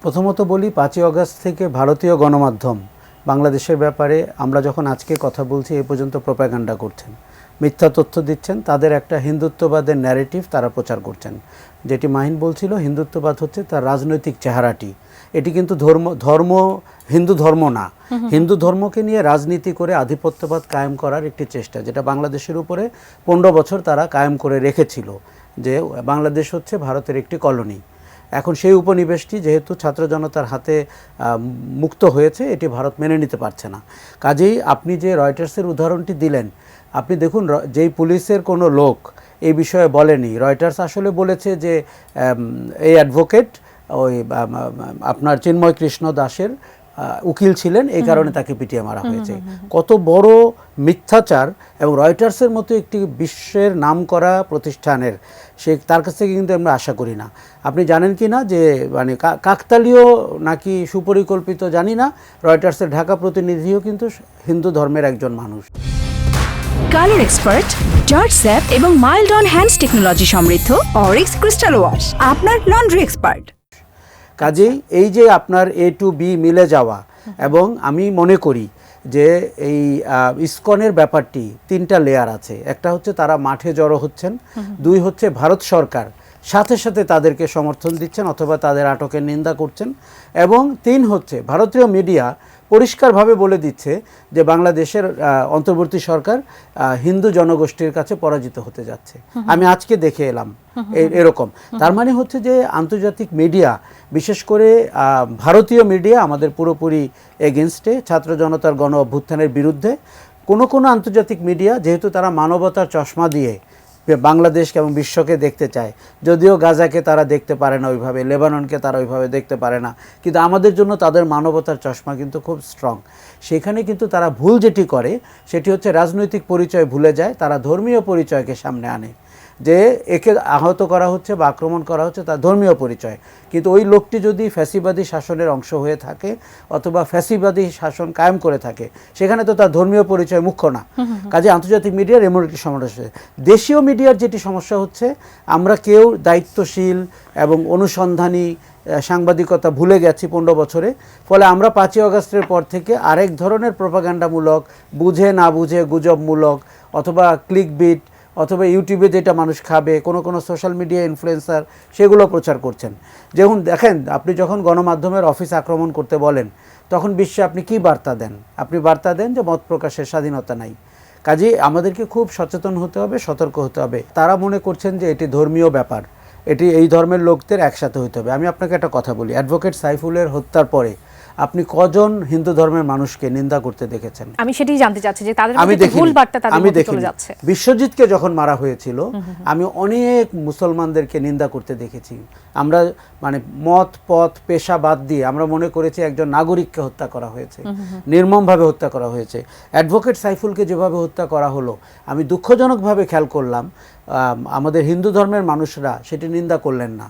প্রথমত বলি 5ই আগস্ট থেকে ভারতীয় গণমাধ্যম বাংলাদেশের ব্যাপারে আমরা যখন আজকে কথা বলছি এ পর্যন্ত প্রোপাগান্ডা করছেন, মিথ্যা তথ্য দিচ্ছেন, তাদের একটা হিন্দুত্ববাদের ন্যারেটিভ তারা প্রচার করছেন। যেটি মাহিন বলছিল, হিন্দুত্ববাদ হচ্ছে তার রাজনৈতিক চেহারাটি। এটি কিন্তু হিন্দু ধর্ম না। হিন্দু ধর্মকে নিয়ে রাজনীতি করে আধিপত্যবাদ কায়েম করার একটি চেষ্টা, যেটা বাংলাদেশের উপরে 15 বছর তারা কায়েম করে রেখেছিল, যে বাংলাদেশ হচ্ছে ভারতের একটি কলোনি। এখন সেই উপনিবেশটি যেহেতু ছাত্র জনতার হাতে মুক্ত হয়েছে, এটি ভারত মেনে নিতে পারছে না। কাজেই আপনি যে রয়টার্সের উদাহরণটি দিলেন, আপনি দেখুন যেই পুলিশের কোনো লোক এই বিষয়ে বলেনি, রয়টার্স আসলে বলেছে যে এই অ্যাডভোকেট ওই আপনার চিন্ময় কৃষ্ণ দাসের উকিল ছিলেন, এই কারণে তাকে পিটিয়ে মারা হয়েছে। কত বড় মিথ্যাচার! এবং রয়টার্সের মতো একটি বিশ্বের নামকরা প্রতিষ্ঠানের তার কাছ থেকে কিন্তু আমরা আশা করি না। আপনি জানেন কি না যে মানে কাকতালীয় নাকি সুপরিকল্পিত জানি না, রয়টার্সের ঢাকা প্রতিনিধিও কিন্তু হিন্দু ধর্মের একজন মানুষ। কালার এক্সপার্ট, জর্জ স্যাপ এবং মাইল্ড অন হ্যান্ডস টেকনোলজি সমৃদ্ধ অরিক্স ক্রিস্টাল ওয়াশ আপনার লন্ড্রি এক্সপার্ট। কাজেই এই যে আপনার A to B মিলে যাওয়া, এবং আমি মনে করি যে এই ইসকনের ব্যাপারটি 3টা লেয়ার আছে। একটা হচ্ছে তারা মাঠে জড়ো হচ্ছেন, 2 হচ্ছে ভারত সরকার সাথে সাথে তাদেরকে সমর্থন দিচ্ছেন অথবা তাদের আটকের নিন্দা করছেন, এবং 3 হচ্ছে ভারতীয় মিডিয়া পরিষ্কারভাবে বলে দিচ্ছে যে বাংলাদেশের অন্তর্বর্তী সরকার হিন্দু জনগোষ্ঠীর কাছে পরাজিত হতে যাচ্ছে। আমি আজকে দেখে এলাম এরকম। তার মানে হচ্ছে যে আন্তর্জাতিক মিডিয়া, বিশেষ করে ভারতীয় মিডিয়া আমাদের পুরোপুরি এগেনস্টে, ছাত্র জনতার গণ অভ্যুত্থানের বিরুদ্ধে। কোনো আন্তর্জাতিক মিডিয়া, যেহেতু তারা মানবতার চশমা দিয়ে বাংলাদেশকে এবং বিশ্বকে দেখতে চায়, যদিও গাজাকে তারা দেখতে পারে না ওইভাবে, লেবাননকে তারা ওইভাবে দেখতে পারে না, কিন্তু আমাদের জন্য তাদের মানবতার চশমা কিন্তু খুব স্ট্রং। সেখানে কিন্তু তারা ভুল যেটি করে সেটি হচ্ছে রাজনৈতিক পরিচয় ভুলে যায়, তারা ধর্মীয় পরিচয়কে সামনে আনে, যে একে আহত করা হচ্ছে বা আক্রমণ করা হচ্ছে তার ধর্মীয় পরিচয়। কিন্তু ওই লোকটি যদি ফ্যাসিবাদী শাসনের অংশ হয়ে থাকে অথবা ফ্যাসিবাদী শাসন কায়েম করে থাকে, সেখানে তো তার ধর্মীয় পরিচয় মুখ্য না। কাজে আন্তর্জাতিক মিডিয়ার এমন একটি সমস্যা। দেশীয় মিডিয়ার যেটি সমস্যা হচ্ছে, আমরা কেউ দায়িত্বশীল এবং অনুসন্ধানী সাংবাদিকতা ভুলে গেছি 15 বছরে। ফলে আমরা 5ই আগস্টের পর থেকে আরেক ধরনের প্রোপাগান্ডামূলক, বুঝে না বুঝে গুজবমূলক, অথবা ক্লিকবিট, অথবা ইউটিউবে যেটা মানুষ খাবে, কোনো সোশ্যাল মিডিয়া ইনফ্লুয়েন্সার সেগুলো প্রচার করছেন। যেমন দেখেন, আপনি যখন গণমাধ্যমের অফিস আক্রমণ করতে বলেন, তখন বিশ্বে আপনি কি বার্তা দেন? আপনি বার্তা দেন যে মত প্রকাশের স্বাধীনতা নাই। কাজেই আমাদেরকে খুব সচেতন হতে হবে, সতর্ক হতে হবে। তারা মনে করছেন যে এটি ধর্মীয় ব্যাপার, এটি এই ধর্মের লোকদের একসাথে হতে হবে। আমি আপনাকে একটা কথা বলি, অ্যাডভোকেট সাইফুলের হত্যার পরে আপনি কজন হিন্দু ধর্মের মানুষকে নিন্দা করতে দেখেছেন? আমি সেটাই জানতে চাচ্ছি যে তাদের মধ্যে ভুল বার্তা তাদের মধ্যে চলে যাচ্ছে। বিশ্বজিৎকে যখন মারা হয়েছিল, আমি অনেক মুসলমানদেরকে নিন্দা করতে দেখেছি। আমরা মানে মত পথ পেশা বাদ দিয়ে আমরা মনে করেছি একজন নাগরিককে হত্যা করা হয়েছে, নির্মমভাবে হত্যা করা হয়েছে। অ্যাডভোকেট সাইফুলকে যেভাবে হত্যা করা হলো, আমি দুঃখজনকভাবে খেয়াল করলাম আমাদের হিন্দু ধর্মের মানুষরা সেটি নিন্দা করলেন না।